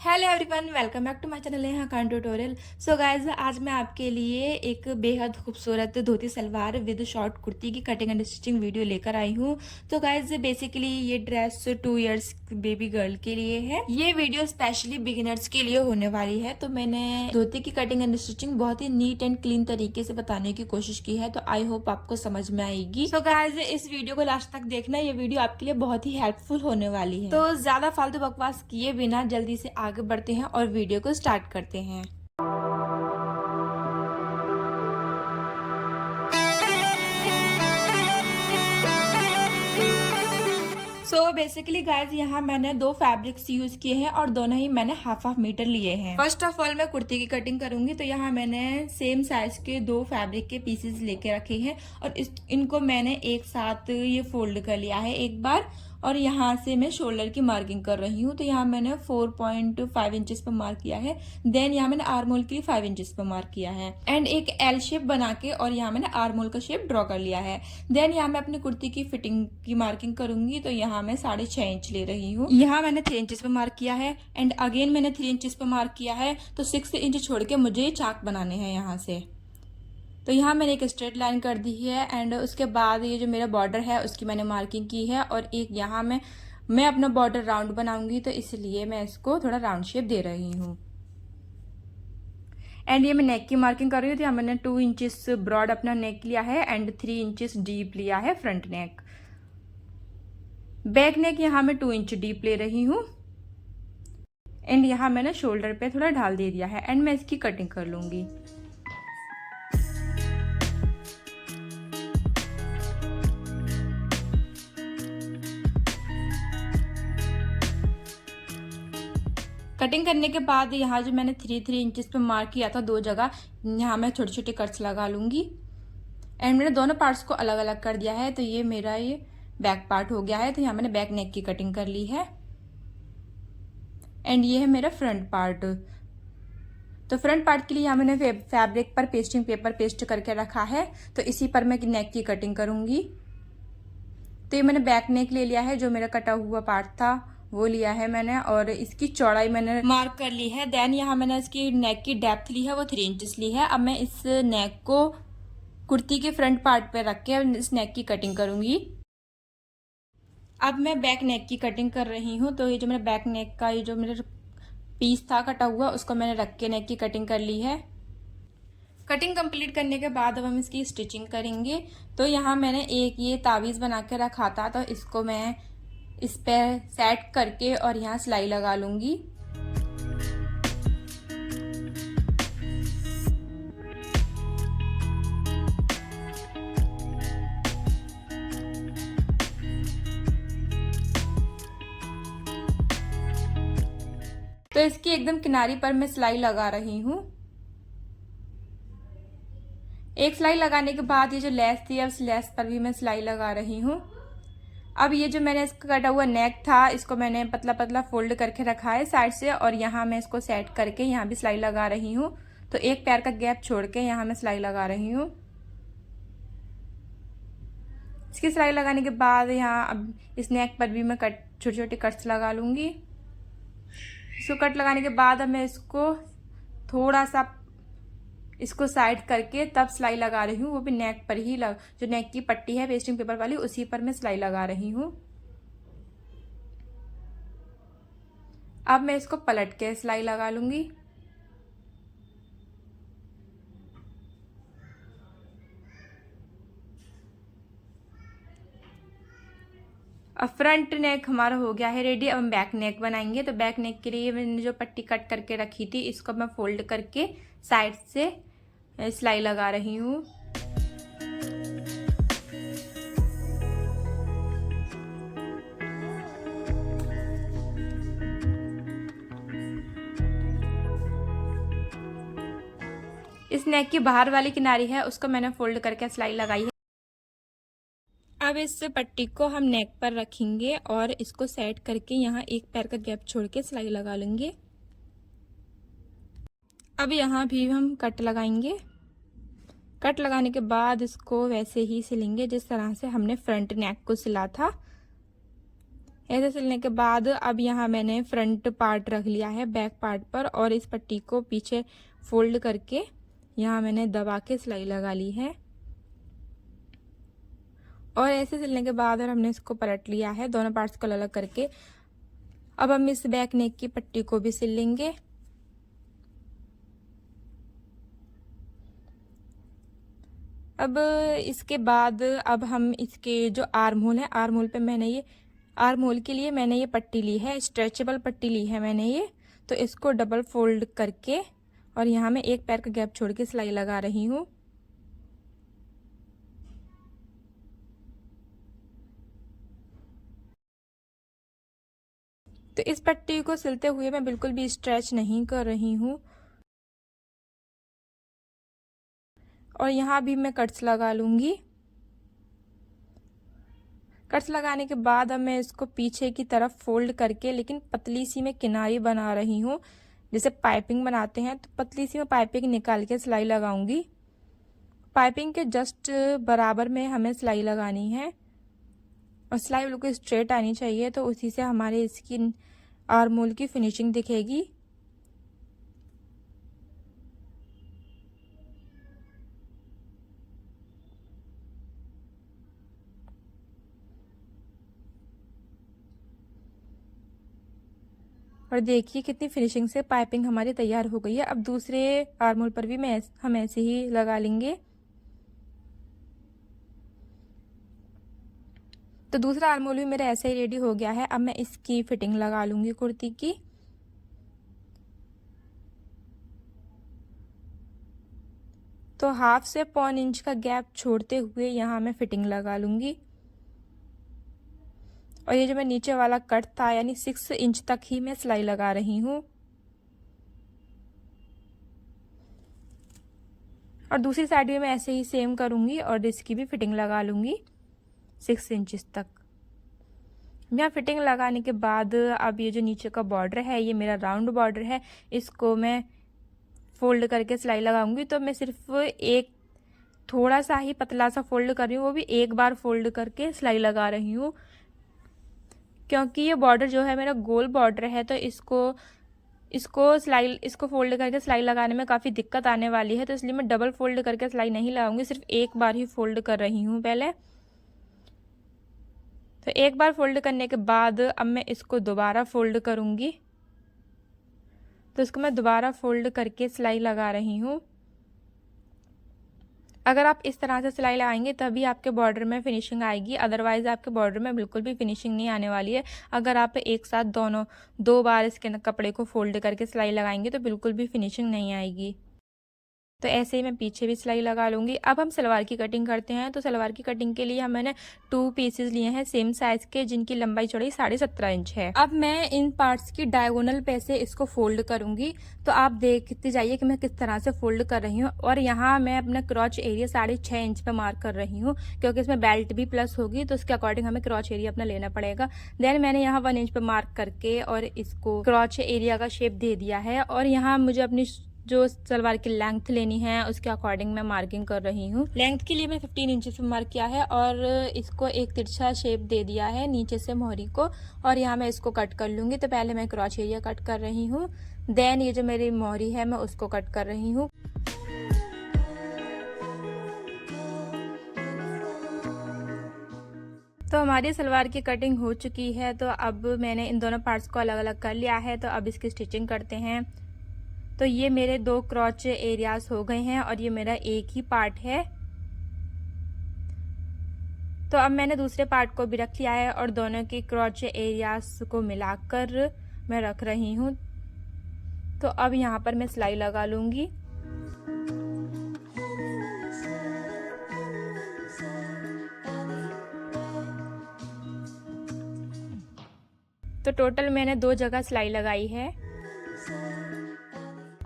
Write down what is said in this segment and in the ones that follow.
Hello everyone, welcome back to my channel यहाँ Khan tutorial. So guys, आज मैं आपके लिए एक बेहद खूबसूरत धोती सलवार विद शॉर्ट कुर्ती की कटिंग एंड स्टिचिंग वीडियो लेकर आई हूँ। तो गाइज बेसिकली ये ड्रेस 2 इयर्स बेबी गर्ल के लिए है। ये वीडियो स्पेशली बिगिनर्स के लिए होने वाली है। तो मैंने धोती की कटिंग एंड स्टिचिंग बहुत ही नीट एंड क्लीन तरीके से बताने की कोशिश की है, तो आई होप आपको समझ में आएगी। सो गाइज, इस वीडियो को लास्ट तक देखना, ये वीडियो आपके लिए बहुत ही हेल्पफुल होने वाली है। तो ज्यादा फालतू बकवास किए बिना जल्दी से आगे बढ़ते हैं और वीडियो को स्टार्ट करते हैं। सो बेसिकली गाइज, यहाँ मैंने 2 फैब्रिक्स यूज किए हैं और दोनों ही मैंने हाफ मीटर लिए हैं। फर्स्ट ऑफ ऑल मैं कुर्ती की कटिंग करूंगी, तो यहाँ मैंने सेम साइज के 2 फैब्रिक के पीसेस लेके रखे हैं और इनको मैंने एक साथ ये फोल्ड कर लिया है एक बार। और यहाँ से मैं शोल्डर की मार्किंग कर रही हूँ, तो यहाँ मैंने 4.5 इंचेस पर मार्क किया है। देन यहाँ मैंने आर्म होल के लिए 5 इंचेस पर मार्क किया है एंड एक एल शेप बना के और यहाँ मैंने आर्म होल का शेप ड्रॉ कर लिया है। देन यहाँ मैं अपनी कुर्ती की फिटिंग की मार्किंग करूंगी, तो यहाँ मैं 6.5 इंच ले रही हूँ। यहाँ मैंने 3 इंचेस पर मार्क किया है एंड अगेन मैंने 3 इंचेस पर मार्क किया है, तो 6 इंच छोड़ के मुझे चाक बनाने हैं यहाँ से। तो यहाँ मैंने एक स्ट्रेट लाइन कर दी है एंड उसके बाद ये जो मेरा बॉर्डर है उसकी मैंने मार्किंग की है और एक यहाँ मैं अपना बॉर्डर राउंड बनाऊंगी, तो इसलिए मैं इसको थोड़ा राउंड शेप दे रही हूँ। एंड ये मैं नेक की मार्किंग कर रही हूँ, तो यहाँ मैंने 2 इंचेस ब्रॉड अपना नेक लिया है एंड 3 इंचेस डीप लिया है फ्रंट नेक। बैक नेक यहाँ मैं 2 इंच डीप ले रही हूँ एंड यहाँ मैंने शोल्डर पे थोड़ा ढाल दे दिया है एंड मैं इसकी कटिंग कर लूंगी। कटिंग करने के बाद यहाँ जो मैंने 3 इंचेस पे मार्क किया था 2 जगह, यहाँ मैं छोटे छोटे कट्स लगा लूंगी एंड मैंने दोनों पार्ट्स को अलग अलग कर दिया है। तो ये मेरा ये बैक पार्ट हो गया है, तो यहाँ मैंने बैक नेक की कटिंग कर ली है एंड ये है मेरा फ्रंट पार्ट। तो फ्रंट पार्ट के लिए यहाँ मैंने फैब्रिक पर पेस्टिंग पेपर पेस्ट करके रखा है, तो इसी पर मैं नेक की कटिंग करूंगी। तो ये मैंने बैक नेक ले लिया है, जो मेरा कटा हुआ पार्ट था वो लिया है मैंने और इसकी चौड़ाई मैंने मार्क कर ली है। देन यहाँ मैंने इसकी नेक की डेप्थ ली है, वो 3 इंचेस ली है। अब मैं इस नेक को कुर्ती के फ्रंट पार्ट पे रख के इस नेक की कटिंग करूंगी। अब मैं बैक नेक की कटिंग कर रही हूँ, तो ये जो मेरा बैक नेक का ये जो मेरा पीस था कटा हुआ उसको मैंने रख के नेक की कटिंग कर ली है। कटिंग कंप्लीट करने के बाद अब हम इसकी स्टिचिंग करेंगे। तो यहाँ मैंने एक ये तावीज़ बना के रखा था, तो इसको मैं इस पे सेट करके और यहाँ सिलाई लगा लूंगी। तो इसकी एकदम किनारी पर मैं सिलाई लगा रही हूँ। एक सिलाई लगाने के बाद ये जो लेस थी, अब इस लेस पर भी मैं सिलाई लगा रही हूँ। अब ये जो मैंने इसका कटा हुआ नेक था, इसको मैंने पतला पतला फोल्ड करके रखा है साइड से और यहाँ मैं इसको सेट करके यहाँ भी सिलाई लगा रही हूँ। तो एक पैर का गैप छोड़ के यहाँ मैं सिलाई लगा रही हूँ। इसकी सिलाई लगाने के बाद यहाँ अब इस नेक पर भी मैं छोटे छोटे कट्स लगा लूंगी। इसको कट लगाने के बाद अब मैं इसको थोड़ा सा इसको साइड करके तब सिलाई लगा रही हूँ, वो भी नेक पर ही जो नेक की पट्टी है पेस्टिंग पेपर वाली उसी पर मैं सिलाई लगा रही हूँ। अब मैं इसको पलट के सिलाई लगा लूंगी। अब फ्रंट नेक हमारा हो गया है रेडी। अब हम बैक नेक बनाएंगे। तो बैक नेक के लिए मैंने जो पट्टी कट करके रखी थी इसको मैं फोल्ड करके साइड से सिलाई लगा रही हूँ। इस नेक की बाहर वाली किनारी है उसको मैंने फोल्ड करके सिलाई लगाई है। अब इस पट्टी को हम नेक पर रखेंगे और इसको सेट करके यहाँ एक पैर का गैप छोड़ के सिलाई लगा लेंगे। अब यहाँ भी हम कट लगाएंगे। कट लगाने के बाद इसको वैसे ही सिलेंगे जिस तरह से हमने फ्रंट नेक को सिला था। ऐसे सिलने के बाद अब यहाँ मैंने फ्रंट पार्ट रख लिया है बैक पार्ट पर, और इस पट्टी को पीछे फोल्ड करके यहाँ मैंने दबा के सिलाई लगा ली है। और ऐसे सिलने के बाद और हमने इसको पलट लिया है दोनों पार्ट्स को अलग अलग करके। अब हम इस बैक नेक की पट्टी को भी सिल लेंगे। अब इसके बाद अब हम इसके जो आर्म होल है, आर्म होल पे मैंने ये आर्म होल के लिए मैंने ये पट्टी ली है, स्ट्रेचेबल पट्टी ली है मैंने ये। तो इसको डबल फोल्ड करके और यहाँ मैं एक पैर का गैप छोड़ के सिलाई लगा रही हूँ। तो इस पट्टी को सिलते हुए मैं बिल्कुल भी स्ट्रेच नहीं कर रही हूँ। और यहाँ भी मैं कट्स लगा लूँगी। कट्स लगाने के बाद अब मैं इसको पीछे की तरफ फोल्ड करके, लेकिन पतली सी मैं किनारी बना रही हूँ, जैसे पाइपिंग बनाते हैं तो पतली सी मैं पाइपिंग निकाल के सिलाई लगाऊंगी। पाइपिंग के जस्ट बराबर में हमें सिलाई लगानी है और सिलाई बिल्कुल स्ट्रेट आनी चाहिए, तो उसी से हमारे इसकी आर्म होल की फिनिशिंग दिखेगी। और देखिए कितनी फिनिशिंग से पाइपिंग हमारी तैयार हो गई है। अब दूसरे आर्म होल पर भी हम ऐसे ही लगा लेंगे। तो दूसरा आर्म होल भी मेरा ऐसे ही रेडी हो गया है। अब मैं इसकी फिटिंग लगा लूंगी कुर्ती की। तो हाफ से 1.25 इंच का गैप छोड़ते हुए यहाँ मैं फिटिंग लगा लूंगी। और ये जो मैं नीचे वाला कट था यानी 6 इंच तक ही मैं सिलाई लगा रही हूँ। और दूसरी साइड भी मैं ऐसे ही सेम करूंगी और इसकी भी फिटिंग लगा लूंगी 6 इंच तक। यहाँ फिटिंग लगाने के बाद अब ये जो नीचे का बॉर्डर है, ये मेरा राउंड बॉर्डर है, इसको मैं फोल्ड करके सिलाई लगाऊंगी। तो मैं सिर्फ एक थोड़ा सा ही पतला सा फोल्ड कर रही हूँ, वो भी एक बार फोल्ड करके सिलाई लगा रही हूँ, क्योंकि ये बॉर्डर जो है मेरा गोल बॉर्डर है। तो इसको फोल्ड करके सिलाई लगाने में काफ़ी दिक्कत आने वाली है, तो इसलिए मैं डबल फोल्ड करके सिलाई नहीं लगाऊंगी, सिर्फ एक बार ही फोल्ड कर रही हूँ पहले। तो एक बार फोल्ड करने के बाद अब मैं इसको दोबारा फोल्ड करूंगी। तो इसको मैं दोबारा फोल्ड करके सिलाई लगा रही हूँ। अगर आप इस तरह से सिलाई लगाएंगे तभी आपके बॉर्डर में फिनिशिंग आएगी, अदरवाइज आपके बॉर्डर में बिल्कुल भी फिनिशिंग नहीं आने वाली है। अगर आप एक साथ दो बार इसके कपड़े को फोल्ड करके सिलाई लगाएंगे तो बिल्कुल भी फिनिशिंग नहीं आएगी। तो ऐसे ही मैं पीछे भी सिलाई लगा लूंगी। अब हम सलवार की कटिंग करते हैं। तो सलवार की कटिंग के लिए मैंने 2 पीसेस लिए हैं सेम साइज के, जिनकी लंबाई चौड़ाई 17.5 इंच है। अब मैं इन पार्ट्स की डायगोनल पे से इसको फोल्ड करूंगी। तो आप देखते जाइए कि मैं किस तरह से फोल्ड कर रही हूँ। और यहाँ मैं अपना क्रॉच एरिया 6.5 इंच पे मार्क कर रही हूँ, क्योंकि इसमें बेल्ट भी प्लस होगी, तो उसके अकॉर्डिंग हमें क्रॉच एरिया अपना लेना पड़ेगा। देन मैंने यहाँ 1 इंच पे मार्क करके और इसको क्रॉच एरिया का शेप दे दिया है। और यहाँ मुझे अपनी जो सलवार की लेंथ लेनी है उसके अकॉर्डिंग मैं मार्किंग कर रही हूँ। लेंथ के लिए मैं 15 इंचेस में मार्क किया है और इसको एक तिरछा शेप दे दिया है नीचे से मोहरी को। और यहाँ मैं इसको कट कर लूंगी। तो पहले मैं क्रॉच एरिया कट कर रही हूँ, देन ये जो मेरी मोहरी है मैं उसको कट कर रही हूँ। तो हमारी सलवार की कटिंग हो चुकी है। तो अब मैंने इन दोनों पार्ट्स को अलग अलग कर लिया है। तो अब इसकी स्टिचिंग करते हैं। तो ये मेरे 2 क्रॉच एरियाज हो गए हैं और ये मेरा एक ही पार्ट है। तो अब मैंने दूसरे पार्ट को भी रख लिया है और दोनों के क्रॉच एरियाज को मिलाकर मैं रख रही हूँ। तो अब यहाँ पर मैं सिलाई लगा लूंगी। तो टोटल मैंने 2 जगह सिलाई लगाई है।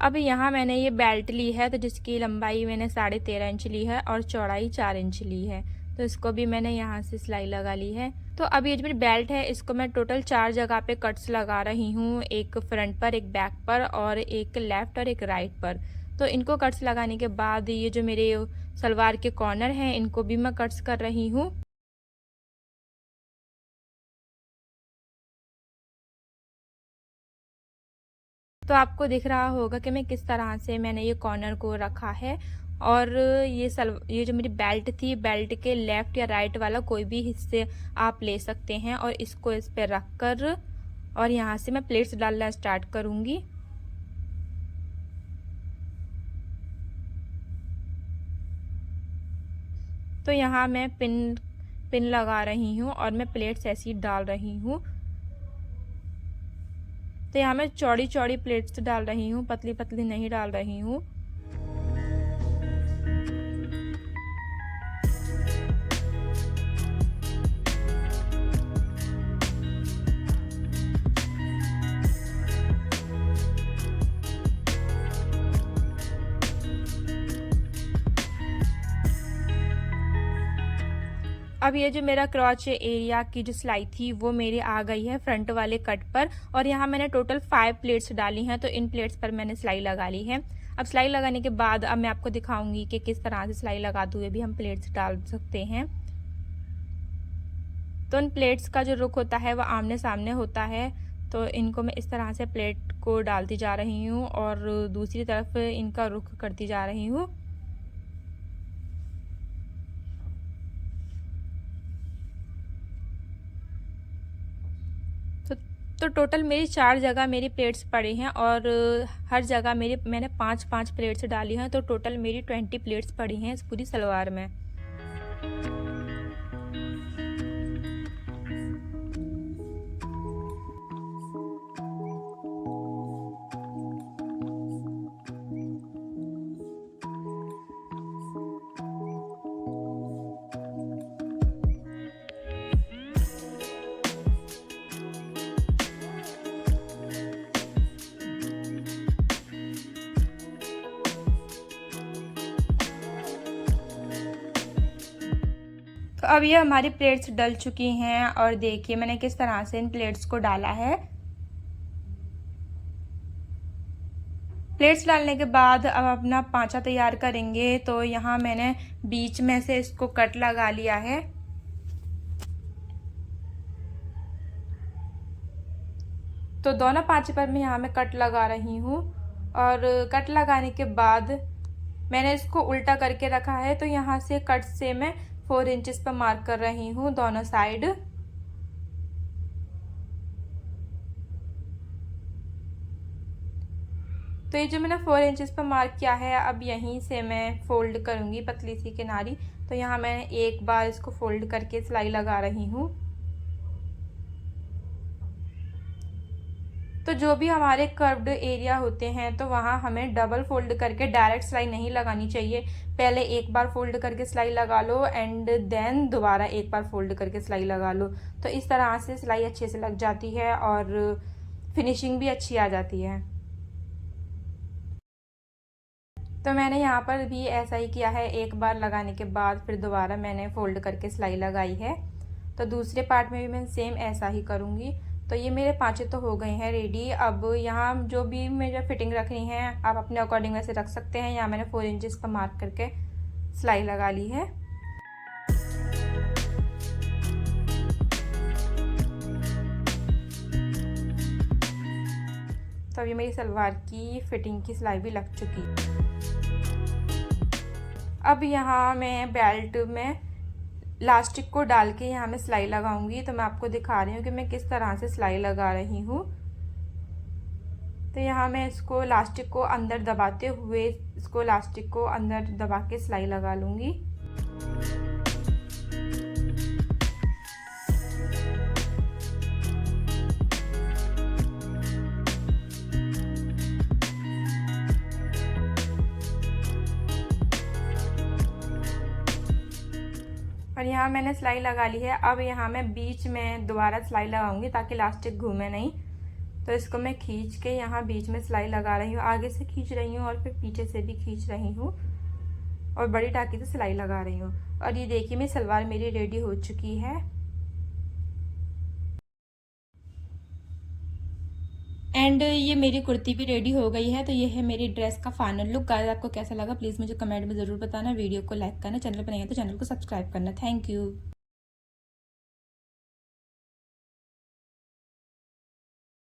अब यहाँ मैंने ये बेल्ट ली है, तो जिसकी लंबाई मैंने 13.5 इंच ली है और चौड़ाई 4 इंच ली है। तो इसको भी मैंने यहाँ से सिलाई लगा ली है। तो अब ये जो मेरी बेल्ट है इसको मैं टोटल 4 जगह पे कट्स लगा रही हूँ, एक फ्रंट पर, एक बैक पर और एक लेफ्ट और एक राइट पर। तो इनको कट्स लगाने के बाद ये जो मेरे सलवार के कॉर्नर हैं इनको भी मैं कट्स कर रही हूँ। तो आपको दिख रहा होगा कि मैं किस तरह से मैंने ये कॉर्नर को रखा है। और ये जो मेरी बेल्ट थी, बेल्ट के लेफ्ट या राइट वाला कोई भी हिस्से आप ले सकते हैं और इसको इस पे रख कर और यहाँ से मैं प्लेट्स डालना स्टार्ट करूँगी। तो यहाँ मैं पिन लगा रही हूँ और मैं प्लेट्स ऐसी डाल रही हूँ। तो यहाँ मैं चौड़ी चौड़ी प्लेट्स डाल रही हूँ, पतली पतली नहीं डाल रही हूँ। अब ये जो मेरा क्रॉच एरिया की जो सिलाई थी वो मेरी आ गई है फ्रंट वाले कट पर और यहाँ मैंने टोटल 5 प्लेट्स डाली हैं। तो इन प्लेट्स पर मैंने सिलाई लगा ली है। अब सिलाई लगाने के बाद अब मैं आपको दिखाऊंगी कि किस तरह से सिलाई लगाते हुए भी हम प्लेट्स डाल सकते हैं। तो इन प्लेट्स का जो रुख होता है वो आमने सामने होता है। तो इनको मैं इस तरह से प्लेट को डालती जा रही हूँ और दूसरी तरफ इनका रुख करती जा रही हूँ। तो टोटल मेरी 4 जगह मेरी प्लेट्स पड़ी हैं और हर जगह मैंने 5-5 प्लेट्स डाली हैं। तो टोटल मेरी 20 प्लेट्स पड़ी हैं इस पूरी सलवार में। तो अब ये हमारी प्लेट्स डल चुकी हैं और देखिए मैंने किस तरह से इन प्लेट्स को डाला है। प्लेट्स डालने के बाद अब अपना पांचा तैयार करेंगे। तो यहाँ मैंने बीच में से इसको कट लगा लिया है। तो दोनों पांचे पर मैं यहाँ में कट लगा रही हूँ और कट लगाने के बाद मैंने इसको उल्टा करके रखा है। तो यहाँ से कट से मैं 4 इंचेस पर मार्क कर रही हूँ दोनों साइड। तो ये जो मैंने 4 इंचेस पर मार्क किया है अब यहीं से मैं फोल्ड करूँगी पतली सी किनारी। तो यहाँ मैंने एक बार इसको फोल्ड करके सिलाई लगा रही हूँ। तो जो भी हमारे कर्व्ड एरिया होते हैं तो वहाँ हमें डबल फोल्ड करके डायरेक्ट सिलाई नहीं लगानी चाहिए। पहले एक बार फोल्ड करके सिलाई लगा लो एंड देन दोबारा एक बार फोल्ड करके सिलाई लगा लो। तो इस तरह से सिलाई अच्छे से लग जाती है और फिनिशिंग भी अच्छी आ जाती है। तो मैंने यहाँ पर भी ऐसा ही किया है, एक बार लगाने के बाद फिर दोबारा मैंने फोल्ड करके सिलाई लगाई है। तो दूसरे पार्ट में भी मैं सेम ऐसा ही करूँगी। तो ये मेरे पांचे तो हो गए हैं रेडी। अब यहाँ जो भी मुझे फिटिंग रखनी है आप अपने अकॉर्डिंग वैसे रख सकते हैं। यहाँ मैंने 4 इंचेस का मार्क करके सिलाई लगा ली है। तो अभी मेरी सलवार की फिटिंग की सिलाई भी लग चुकी है। अब यहाँ मैं बेल्ट में लास्टिक को डाल के यहाँ मैं सिलाई लगाऊंगी। तो मैं आपको दिखा रही हूँ कि मैं किस तरह से सिलाई लगा रही हूँ। तो यहाँ मैं इसको लास्टिक को अंदर दबाते हुए इसको लास्टिक को अंदर दबा के सिलाई लगा लूँगी। और यहाँ मैंने सिलाई लगा ली है। अब यहाँ मैं बीच में दोबारा सिलाई लगाऊंगी ताकि लास्टिक घूमे नहीं। तो इसको मैं खींच के यहाँ बीच में सिलाई लगा रही हूँ, आगे से खींच रही हूँ और फिर पीछे से भी खींच रही हूँ और बड़ी टाँकी से सिलाई लगा रही हूँ। और ये देखिए मेरी सलवार मेरी रेडी हो चुकी है। एंड ये मेरी कुर्ती भी रेडी हो गई है। तो ये है मेरी ड्रेस का फाइनल लुक। गाइस आपको कैसा लगा प्लीज़ मुझे कमेंट में ज़रूर बताना। वीडियो को लाइक करना, चैनल पर नहीं है तो चैनल को सब्सक्राइब करना। Thank you.